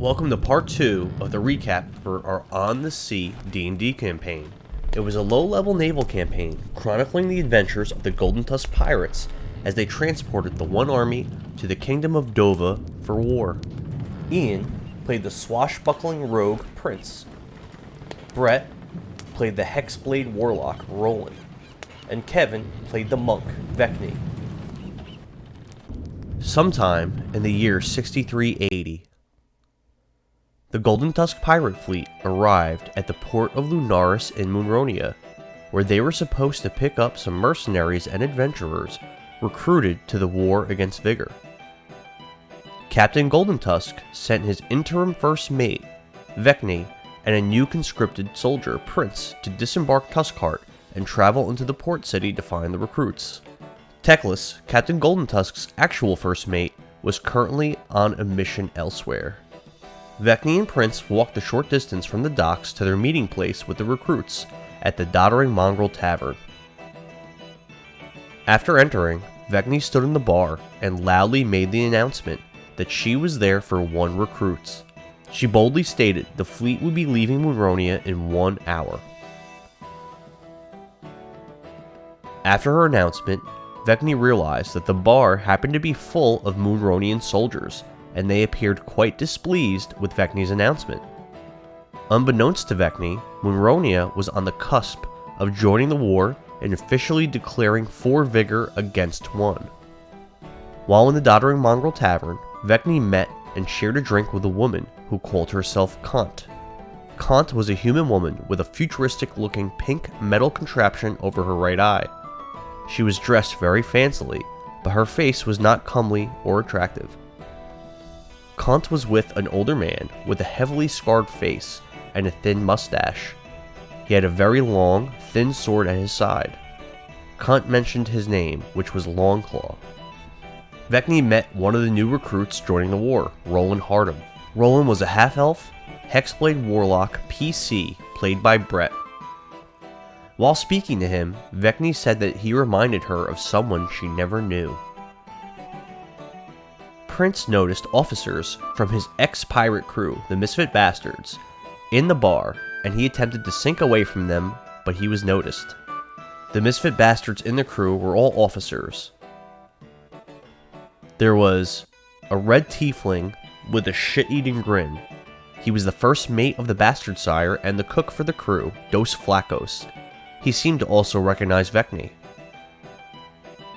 Welcome to part 2 of the recap for our On the Sea D&D campaign. It was a low-level naval campaign chronicling the adventures of the Golden Tusk pirates as they transported the One Army to the Kingdom of Dova for war. Ian played the swashbuckling rogue Prince. Brett played the Hexblade warlock Roland. And Kevin played the monk Vecni. Sometime in the year 6380, the Golden Tusk pirate fleet arrived at the port of Lunaris in Moonronia, where they were supposed to pick up some mercenaries and adventurers recruited to the war against Vigor. Captain Golden Tusk sent his interim first mate, Vecni, and a new conscripted soldier, Prince, to disembark Tuskheart and travel into the port city to find the recruits. Teclis, Captain Golden Tusk's actual first mate, was currently on a mission elsewhere. Vecni and Prince walked a short distance from the docks to their meeting place with the recruits at the Doddering Mongrel Tavern. After entering, Vecni stood in the bar and loudly made the announcement that she was there for 1 recruits. She boldly stated the fleet would be leaving Moonronia in 1 hour. After her announcement, Vecni realized that the bar happened to be full of Moonronian soldiers, and they appeared quite displeased with Vecni's announcement. Unbeknownst to Vecni, Moonronia was on the cusp of joining the war and officially declaring for Vigor against 1. While in the Doddering Mongrel Tavern, Vecni met and shared a drink with a woman who called herself Kant. Kant was a human woman with a futuristic-looking pink metal contraption over her right eye. She was dressed very fancily, but her face was not comely or attractive. Kant was with an older man with a heavily scarred face and a thin mustache. He had a very long, thin sword at his side. Kant mentioned his name, which was Longclaw. Vecni met one of the new recruits joining the war, Roland Hardham. Roland was a half-elf, Hexblade warlock PC, played by Brett. While speaking to him, Vecni said that he reminded her of someone she never knew. Prince noticed officers from his ex-pirate crew, the Misfit Bastards, in the bar, and he attempted to sink away from them, but he was noticed. The Misfit Bastards in the crew were all officers. There was a red tiefling with a shit-eating grin. He was the first mate of the Bastard Sire and the cook for the crew, Dos Flacos. He seemed to also recognize Vecni.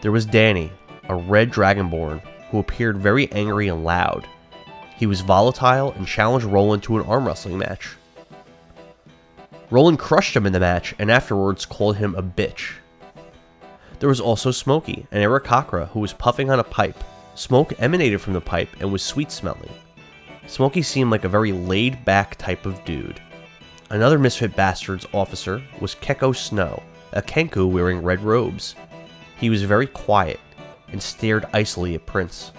There was Danny, a red dragonborn, who appeared very angry and loud. He was volatile and challenged Roland to an arm wrestling match. Roland crushed him in the match and afterwards called him a bitch. There was also Smokey, an Aarakocra who was puffing on a pipe. Smoke emanated from the pipe and was sweet-smelling. Smokey seemed like a very laid-back type of dude. Another Misfit Bastards officer was Keko Snow, a Kenku wearing red robes. He was very quiet and stared icily at Prince.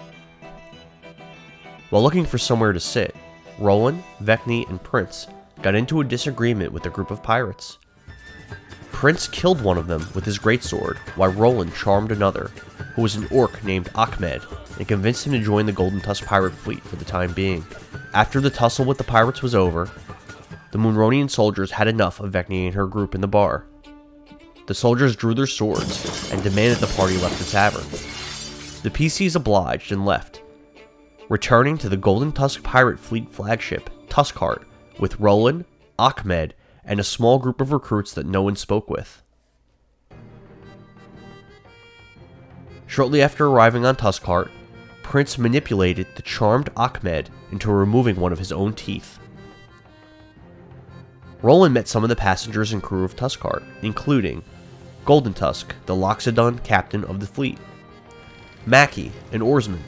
While looking for somewhere to sit, Roland, Vecni, and Prince got into a disagreement with a group of pirates. Prince killed one of them with his greatsword, while Roland charmed another, who was an orc named Ahmed, and convinced him to join the Golden Tusk pirate fleet for the time being. After the tussle with the pirates was over, the Moonronian soldiers had enough of Vecni and her group in the bar. The soldiers drew their swords and demanded the party left the tavern. The PCs obliged and left, returning to the Golden Tusk pirate fleet flagship, Tuskheart, with Roland, Ahmed, and a small group of recruits that no one spoke with. Shortly after arriving on Tuskheart, Prince manipulated the charmed Ahmed into removing one of his own teeth. Roland met some of the passengers and crew of Tuskheart, including Golden Tusk, the Loxodon captain of the fleet, Mackie, an oarsman,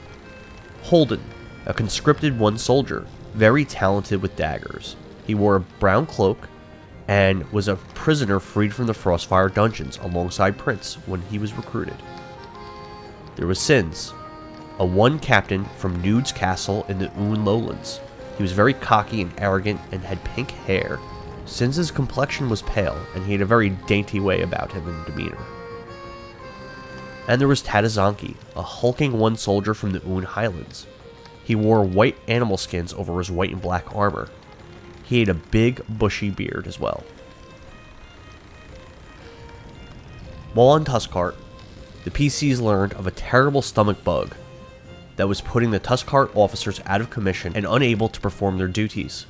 Holden, a conscripted 1 soldier, very talented with daggers. He wore a brown cloak and was a prisoner freed from the Frostfire dungeons alongside Prince when he was recruited. There was Sins, a 1 captain from Nude's castle in the Oon Lowlands. He was very cocky and arrogant and had pink hair. Sins' complexion was pale, and he had a very dainty way about him in demeanor. And there was Tadazanki, a hulking 1 soldier from the Oon Highlands. He wore white animal skins over his white and black armor. He had a big, bushy beard as well. While on Tuskark, the PCs learned of a terrible stomach bug that was putting the Tuskark officers out of commission and unable to perform their duties.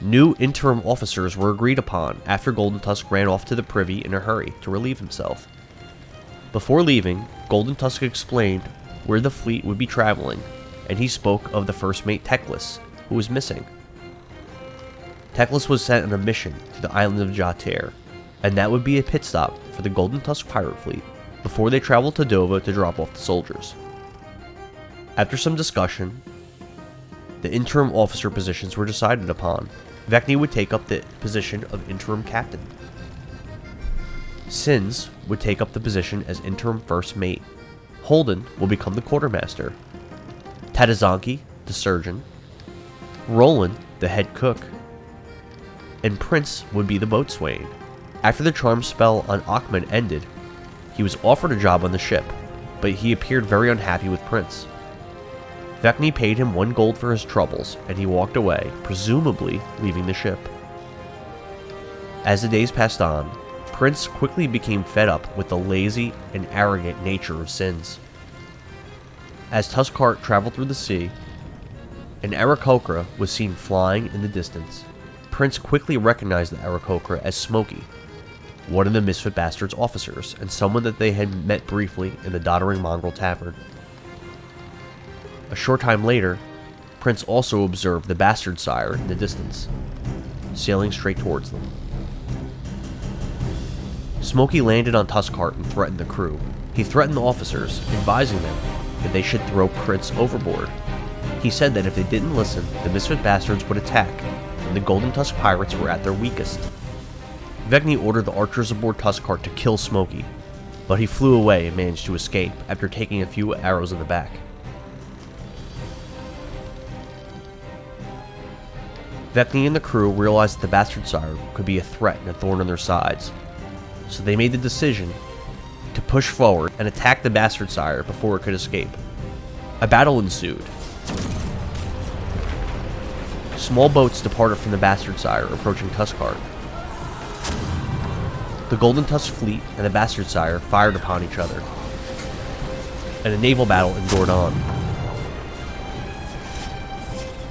New interim officers were agreed upon after Golden Tusk ran off to the privy in a hurry to relieve himself. Before leaving, Golden Tusk explained where the fleet would be traveling, and he spoke of the first mate Teclis, who was missing. Teclis was sent on a mission to the island of Jatir, and that would be a pit stop for the Golden Tusk pirate fleet before they traveled to Dova to drop off the soldiers. After some discussion, the interim officer positions were decided upon. Vecni would take up the position of interim captain. Sins would take up the position as interim first mate. Holden will become the quartermaster. Tadazanki, the surgeon. Roland, the head cook. And Prince would be the boatswain. After the charm spell on Achmed ended, he was offered a job on the ship, but he appeared very unhappy with Prince. Vecni paid him 1 gold for his troubles, and he walked away, presumably leaving the ship. As the days passed on, Prince quickly became fed up with the lazy and arrogant nature of Sins. As Tuskark traveled through the sea, an Aarakocra was seen flying in the distance. Prince quickly recognized the Aarakocra as Smokey, one of the Misfit Bastards' officers, and someone that they had met briefly in the Doddering Mongrel Tavern. A short time later, Prince also observed the Bastard Sire in the distance, sailing straight towards them. Smokey landed on Tuskark and threatened the crew. He threatened the officers, advising them that they should throw Prince overboard. He said that if they didn't listen, the Misfit Bastards would attack, and the Golden Tusk pirates were at their weakest. Vecni ordered the archers aboard Tuskark to kill Smokey, but he flew away and managed to escape after taking a few arrows in the back. Vecni and the crew realized that the Bastard Sire could be a threat and a thorn on their sides, so they made the decision to push forward and attack the Bastard Sire before it could escape. A battle ensued. Small boats departed from the Bastard Sire, approaching Tuskark. The Golden Tusk fleet and the Bastard Sire fired upon each other, and a naval battle endured on.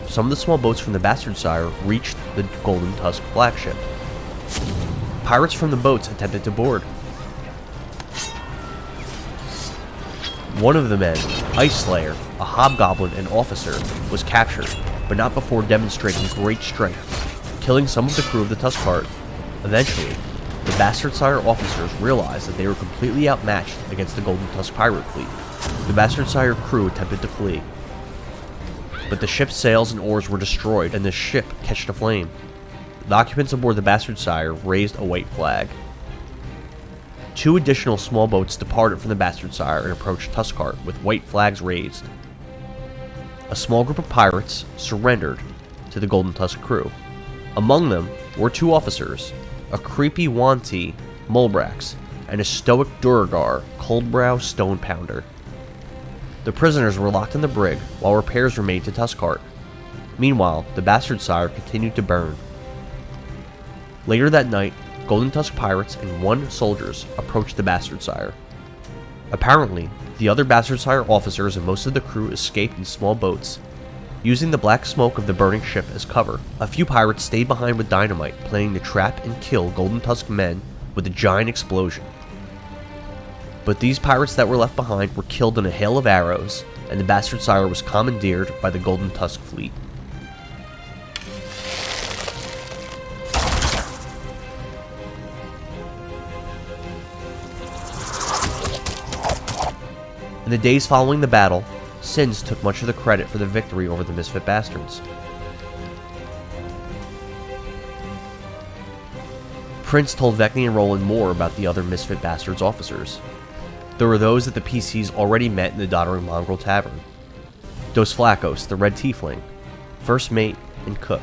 Some of the small boats from the Bastard Sire reached the Golden Tusk flagship. Pirates from the boats attempted to board. One of the men, Ice Slayer, a hobgoblin and officer, was captured, but not before demonstrating great strength, killing some of the crew of the Tuskark. Eventually, the Bastard Sire officers realized that they were completely outmatched against the Golden Tusk pirate fleet. The Bastard Sire crew attempted to flee, but the ship's sails and oars were destroyed and the ship catched aflame. The occupants aboard the Bastard Sire raised a white flag. 2 additional small boats departed from the Bastard Sire and approached Tuskark with white flags raised. A small group of pirates surrendered to the Golden Tusk crew. Among them were 2 officers, a creepy Wanti, Mulbrax, and a stoic Duragar, Coldbrow Stone Pounder. The prisoners were locked in the brig while repairs were made to Tuskark. Meanwhile, the Bastard Sire continued to burn. Later that night, Golden Tusk pirates and 1 soldiers approached the Bastard Sire. Apparently, the other Bastard Sire officers and most of the crew escaped in small boats, using the black smoke of the burning ship as cover. A few pirates stayed behind with dynamite, planning to trap and kill Golden Tusk men with a giant explosion. But these pirates that were left behind were killed in a hail of arrows, and the Bastard Sire was commandeered by the Golden Tusk fleet. In the days following the battle, Sins took much of the credit for the victory over the Misfit Bastards. Prince told Vecni and Roland more about the other Misfit Bastards officers. There were those that the PCs already met in the Doddering Mongrel Tavern. Dos Flacos, the Red Tiefling, First Mate, and Cook.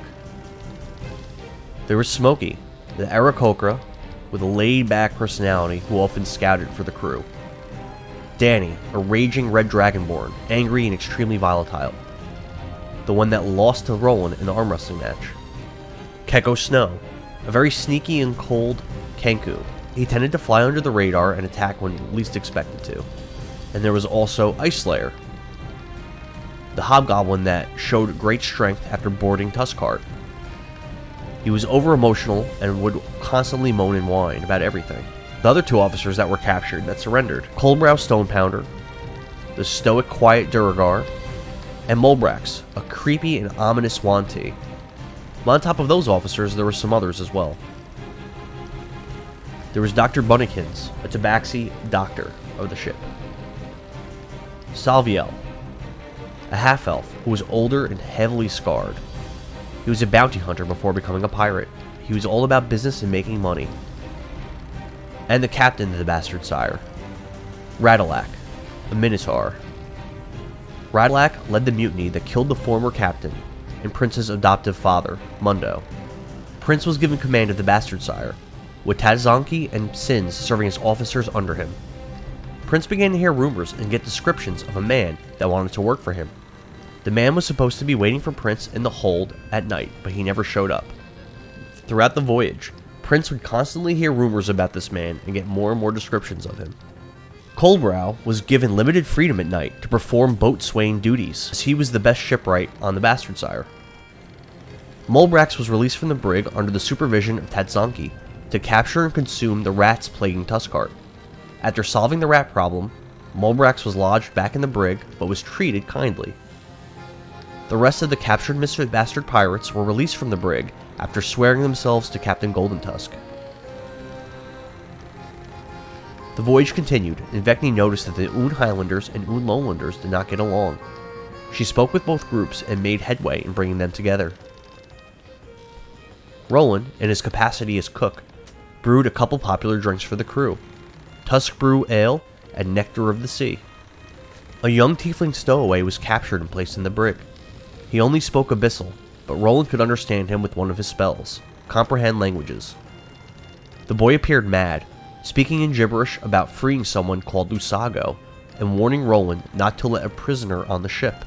There was Smokey, the Aarakocra, with a laid-back personality who often scouted for the crew. Danny, a raging red dragonborn, angry and extremely volatile. the one that lost to Roland in the arm wrestling match. Keko Snow, a very sneaky and cold Kenku. He tended to fly under the radar and attack when least expected to. And there was also Ice Slayer, the hobgoblin that showed great strength after boarding Tuskart. He was over-emotional and would constantly moan and whine about everything. The other two officers that were captured that surrendered, Coldbrow Stonepounder, the stoic quiet Duragar, and Molbrax, a creepy and ominous Wanti. On top of those officers, there were some others as well. There was Dr. Bunnykins, a Tabaxi doctor of the ship. Salviel, a half-elf who was older and heavily scarred. He was a bounty hunter before becoming a pirate. He was all about business and making money. And the captain of the Bastard Sire, Radalak, a Minotaur. Radalak led the mutiny that killed the former captain and Prince's adoptive father, Mundo. Prince was given command of the Bastard Sire, with Tadzonki and Sins serving as officers under him. Prince began to hear rumors and get descriptions of a man that wanted to work for him. The man was supposed to be waiting for Prince in the hold at night, but he never showed up. Throughout the voyage, Prince would constantly hear rumors about this man and get more and more descriptions of him. Coldbrow was given limited freedom at night to perform boatswain duties, as he was the best shipwright on the Bastard Sire. Molbrax was released from the brig under the supervision of Tadzonki to capture and consume the rats plaguing Tuskart. After solving the rat problem, Molbrax was lodged back in the brig, but was treated kindly. The rest of the captured Misfit Bastard pirates were released from the brig after swearing themselves to Captain Goldentusk. The voyage continued, and Vecni noticed that the Oon Highlanders and Oon Lowlanders did not get along. She spoke with both groups and made headway in bringing them together. Roland, in his capacity as cook, brewed a couple popular drinks for the crew: Tusk Brew Ale and Nectar of the Sea. A young tiefling stowaway was captured and placed in the brig. He only spoke Abyssal, but Roland could understand him with one of his spells, Comprehend Languages. The boy appeared mad, speaking in gibberish about freeing someone called Lusago, and warning Roland not to let a prisoner on the ship.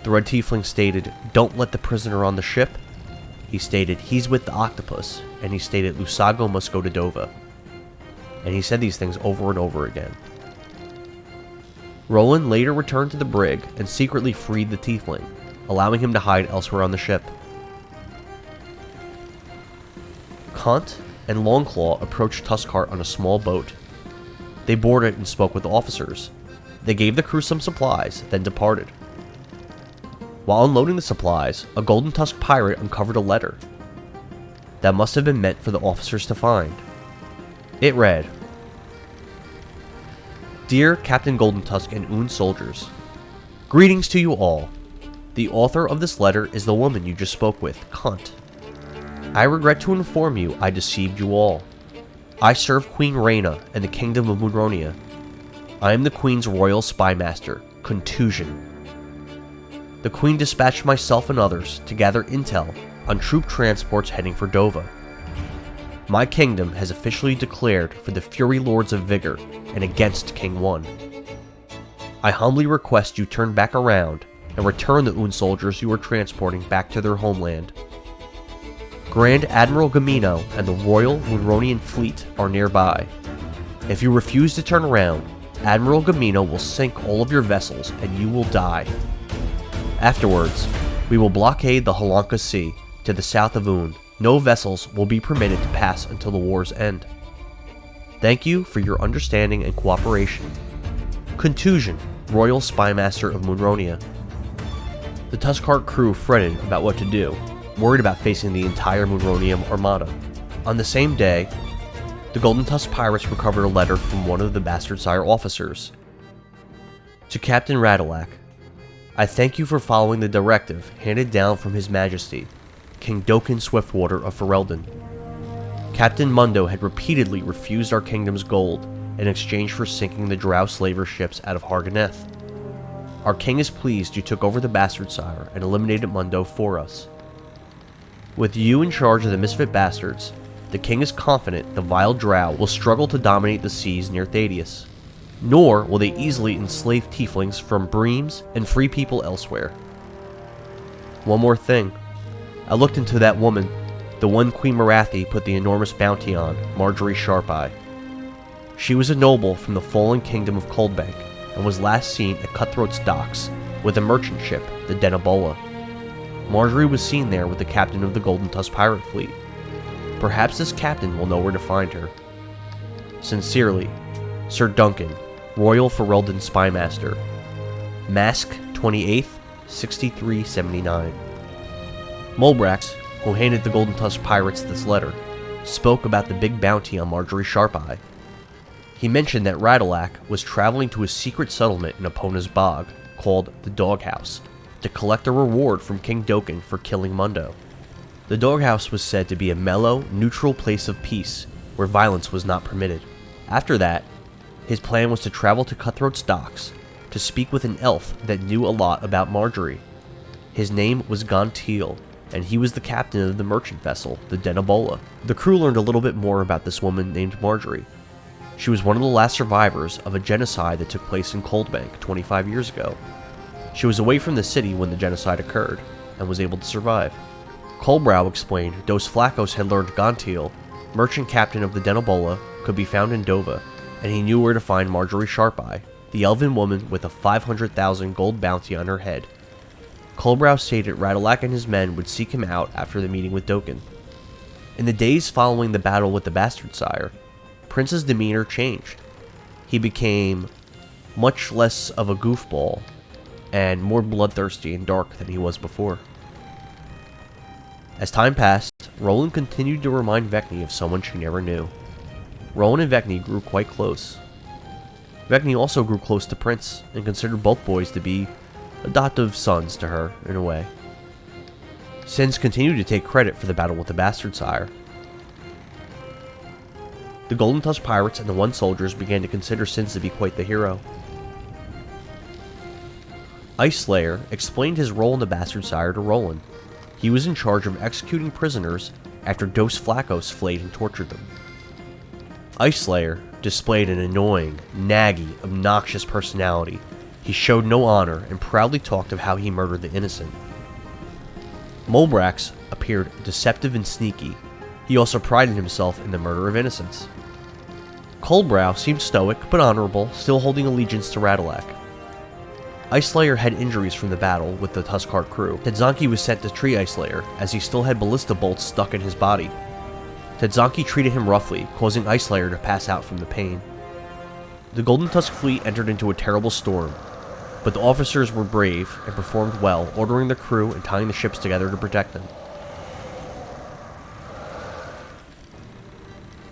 The red tiefling stated, "Don't let the prisoner on the ship." He stated, "He's with the octopus," and he stated, "Lusago must go to Dova." And he said these things over and over again. Roland later returned to the brig and secretly freed the tiefling, allowing him to hide elsewhere on the ship. Kant and Longclaw approached Tuskart on a small boat. They boarded and spoke with the officers. They gave the crew some supplies, then departed. While unloading the supplies, a Golden Tusk pirate uncovered a letter that must have been meant for the officers to find. It read, "Dear Captain Goldentusk and Oon soldiers, greetings to you all. The author of this letter is the woman you just spoke with, Kant. I regret to inform you I deceived you all. I serve Queen Rhaena and the Kingdom of Moonronia. I am the Queen's royal spy master, Contusion. The Queen dispatched myself and others to gather intel on troop transports heading for Dova. My kingdom has officially declared for the Fury Lords of Vigor and against King One. I humbly request you turn back around and return the Oon soldiers you are transporting back to their homeland. Grand Admiral Gamino and the Royal Moonronian Fleet are nearby. If you refuse to turn around, Admiral Gamino will sink all of your vessels and you will die. Afterwards, we will blockade the Halanka Sea to the south of Oon. No vessels will be permitted to pass until the war's end. Thank you for your understanding and cooperation. Contusion, Royal Spymaster of Moonronia." The Tuskart crew fretted about what to do, worried about facing the entire Moonronian armada. On the same day, the Golden Tusk pirates recovered a letter from one of the Bastard Sire officers. To Captain Radalak, I thank you for following the directive handed down from His Majesty, King Dokkan Swiftwater of Ferelden. Captain Mundo had repeatedly refused our kingdom's gold in exchange for sinking the Drow slaver ships out of Harganeth. Our king is pleased you took over the Bastard Sire and eliminated Mundo for us. With you in charge of the Misfit Bastards, the king is confident the vile Drow will struggle to dominate the seas near Thaddeus, nor will they easily enslave tieflings from Breams and free people elsewhere. One more thing. I looked into that woman, the one Queen Marathi put the enormous bounty on, Marjorie Sharpeye. She was a noble from the fallen kingdom of Coldbank and was last seen at Cutthroat's docks with a merchant ship, the Denebola. Marjorie was seen there with the captain of the Golden Tusk pirate fleet. Perhaps this captain will know where to find her. Sincerely, Sir Duncan, Royal Ferelden Spymaster. Mask 28th, 6379. Mulbrax, who handed the Golden Tusk pirates this letter, spoke about the big bounty on Marjorie Sharpeye. He mentioned that Radalac was traveling to a secret settlement in Epona's Bog, called the Doghouse, to collect a reward from King Dokkan for killing Mundo. The Doghouse was said to be a mellow, neutral place of peace, where violence was not permitted. After that, his plan was to travel to Cutthroat's docks, to speak with an elf that knew a lot about Marjorie. His name was Gontiel, and he was the captain of the merchant vessel, the Denebola. The crew learned a little bit more about this woman named Marjorie. She was one of the last survivors of a genocide that took place in Coldbank 25 years ago. She was away from the city when the genocide occurred, and was able to survive. Colbrow explained Dos Flacos had learned Gontiel, merchant captain of the Denebola, could be found in Dova, and he knew where to find Marjorie Sharpeye, the elven woman with a 500,000 gold bounty on her head. Colbrow stated Radalac and his men would seek him out after the meeting with Dokkan. In the days following the battle with the Bastard Sire, Prince's demeanor changed. He became much less of a goofball and more bloodthirsty and dark than he was before. As time passed, Roland continued to remind Vecni of someone she never knew. Roland and Vecni grew quite close. Vecni also grew close to Prince and considered both boys to be adoptive sons to her in a way. Sins continued to take credit for the battle with the Bastard Sire. The Golden Tusk pirates and the One soldiers began to consider Sins to be quite the hero. Ice Slayer explained his role in the Bastard Sire to Roland. He was in charge of executing prisoners after Dos Flacos flayed and tortured them. Ice Slayer displayed an annoying, naggy, obnoxious personality. He showed no honor and proudly talked of how he murdered the innocent. Mulbrax appeared deceptive and sneaky. He also prided himself in the murder of innocents. Colbrow seemed stoic but honorable, still holding allegiance to Radalac. Ice Slayer had injuries from the battle with the Tuskheart crew. Tedzonki was sent to treat Ice Slayer, as he still had ballista bolts stuck in his body. Tedzonki treated him roughly, causing Ice Slayer to pass out from the pain. The Golden Tusk fleet entered into a terrible storm, but the officers were brave and performed well, ordering the crew and tying the ships together to protect them.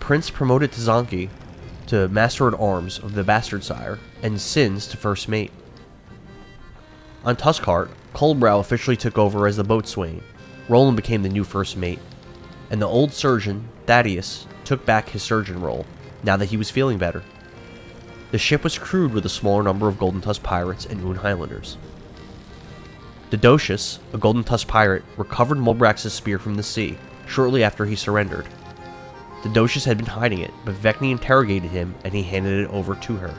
Prince promoted Tedzonki to Master-at-Arms of the Bastard Sire, and Sins to First Mate. On Tuskheart, Colbrow officially took over as the boatswain. Roland became the new First Mate, and the old surgeon, Thaddeus, took back his surgeon role, now that he was feeling better. The ship was crewed with a smaller number of Golden Tusk pirates and Oon Highlanders. Dodosius, a Golden Tusk pirate, recovered Mulbrax's spear from the sea, shortly after he surrendered. Dodosius had been hiding it, but Vecni interrogated him and he handed it over to her.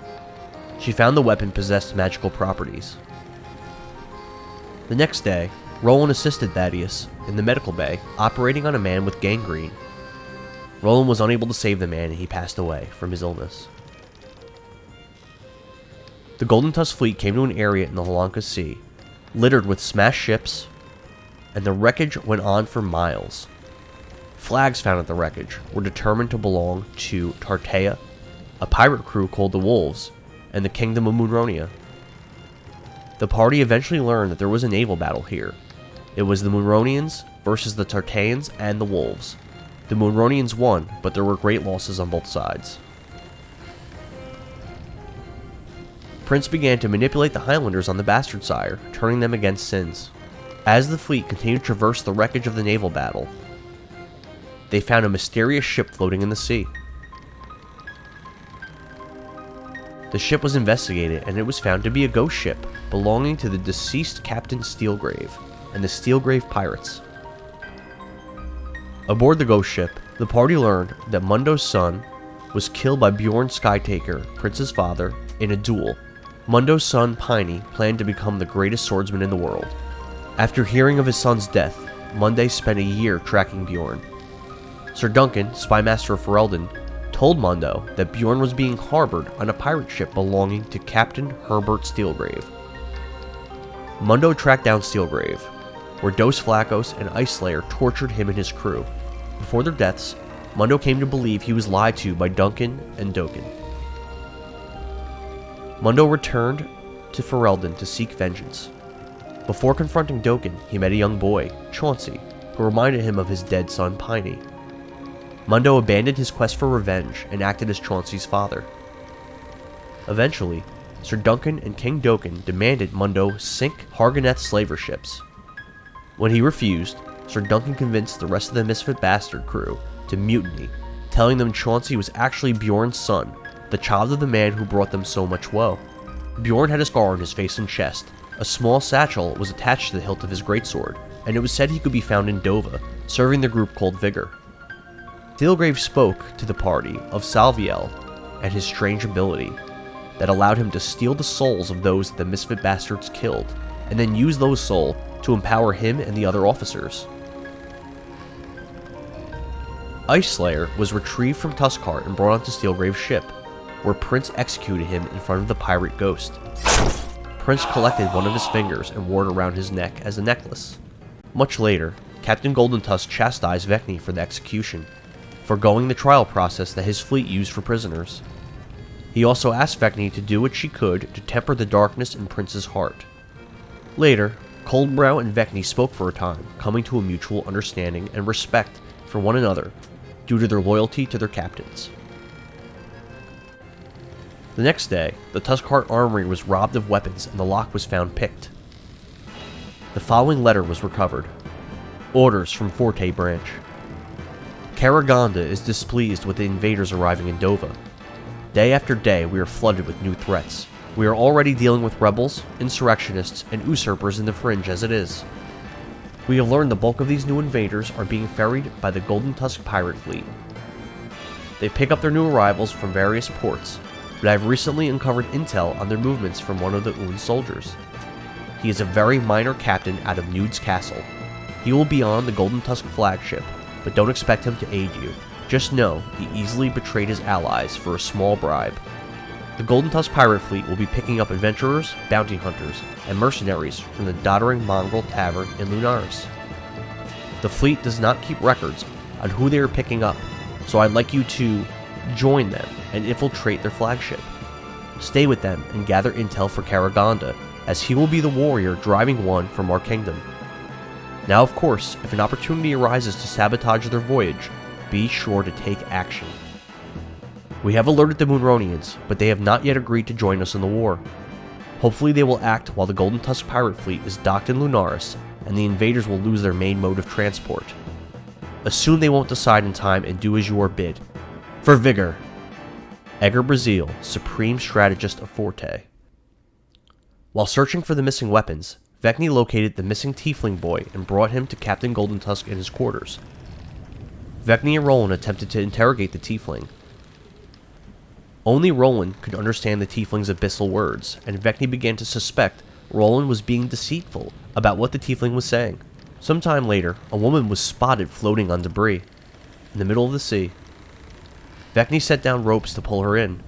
She found the weapon possessed magical properties. The next day, Roland assisted Thaddeus in the medical bay, operating on a man with gangrene. Roland was unable to save the man and he passed away from his illness. The Golden Tusk fleet came to an area in the Halanka Sea, littered with smashed ships, and the wreckage went on for miles. Flags found at the wreckage were determined to belong to Tartea, a pirate crew called the Wolves, and the Kingdom of Moonronia. The party eventually learned that there was a naval battle here. It was the Moonronians versus the Tarteans and the Wolves. The Moonronians won, but there were great losses on both sides. Prince began to manipulate the Highlanders on the Bastard Sire, turning them against Sins. As the fleet continued to traverse the wreckage of the naval battle, they found a mysterious ship floating in the sea. The ship was investigated and it was found to be a ghost ship belonging to the deceased Captain Steelgrave and the Steelgrave Pirates. Aboard the ghost ship, the party learned that Mundo's son was killed by Bjorn Skytaker, Prince's father, in a duel. Mundo's son, Piney, planned to become the greatest swordsman in the world. After hearing of his son's death, Monday spent a year tracking Bjorn. Sir Duncan, spymaster of Ferelden, told Mundo that Bjorn was being harbored on a pirate ship belonging to Captain Herbert Steelgrave. Mundo tracked down Steelgrave, where Dos Flacos and Ice Slayer tortured him and his crew. Before their deaths, Mundo came to believe he was lied to by Duncan and Doken. Mundo returned to Ferelden to seek vengeance. Before confronting Doken, he met a young boy, Chauncey, who reminded him of his dead son Piney. Mundo abandoned his quest for revenge and acted as Chauncey's father. Eventually, Sir Duncan and King Doken demanded Mundo sink Hargonneth's slaver ships. When he refused, Sir Duncan convinced the rest of the Misfit Bastard crew to mutiny, telling them Chauncey was actually Bjorn's son, the child of the man who brought them so much woe. Bjorn had a scar on his face and chest. A small satchel was attached to the hilt of his greatsword, and it was said he could be found in Dova, serving the group called Vigor. Steelgrave spoke to the party of Salviel and his strange ability that allowed him to steal the souls of those that the Misfit Bastards killed, and then use those souls to empower him and the other officers. Ice Slayer was retrieved from Tuskarr and brought onto Steelgrave's ship, where Prince executed him in front of the pirate ghost. Prince collected one of his fingers and wore it around his neck as a necklace. Much later, Captain Goldentusk chastised Vecni for the execution, foregoing the trial process that his fleet used for prisoners. He also asked Vecni to do what she could to temper the darkness in Prince's heart. Later, Coldbrow and Vecni spoke for a time, coming to a mutual understanding and respect for one another due to their loyalty to their captains. The next day, the Tuskarr armory was robbed of weapons and the lock was found picked. The following letter was recovered. Orders from Forte Branch. Karagonda is displeased with the invaders arriving in Dova. Day after day, we are flooded with new threats. We are already dealing with rebels, insurrectionists, and usurpers in the Fringe as it is. We have learned the bulk of these new invaders are being ferried by the Golden Tusk pirate fleet. They pick up their new arrivals from various ports, but I have recently uncovered intel on their movements from one of the Un soldiers. He is a very minor captain out of Nude's castle. He will be on the Golden Tusk flagship, but don't expect him to aid you. Just know he easily betrayed his allies for a small bribe. The Golden Tusk pirate fleet will be picking up adventurers, bounty hunters, and mercenaries from the Doddering Mongrel Tavern in Lunaris. The fleet does not keep records on who they are picking up, so I'd like you to join them and infiltrate their flagship. Stay with them and gather intel for Karagonda, as he will be the warrior driving one from our kingdom. Now, of course, if an opportunity arises to sabotage their voyage, be sure to take action. We have alerted the Moonronians, but they have not yet agreed to join us in the war. Hopefully they will act while the Golden Tusk pirate fleet is docked in Lunaris, and the invaders will lose their main mode of transport. Assume they won't decide in time and do as you are bid. For Vigor! Edgar Brazil, Supreme Strategist of Forte. While searching for the missing weapons, Vecni located the missing tiefling boy and brought him to Captain Goldentusk in his quarters. Vecni and Roland attempted to interrogate the tiefling. Only Roland could understand the tiefling's abyssal words, and Vecni began to suspect Roland was being deceitful about what the tiefling was saying. Sometime later, a woman was spotted floating on debris in the middle of the sea. Vecni set down ropes to pull her in,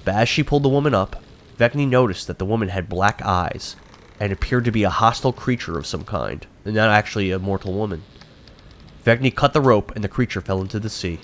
but as she pulled the woman up, Vecni noticed that the woman had black eyes and appeared to be a hostile creature of some kind, and not actually a mortal woman. Vecni cut the rope and the creature fell into the sea.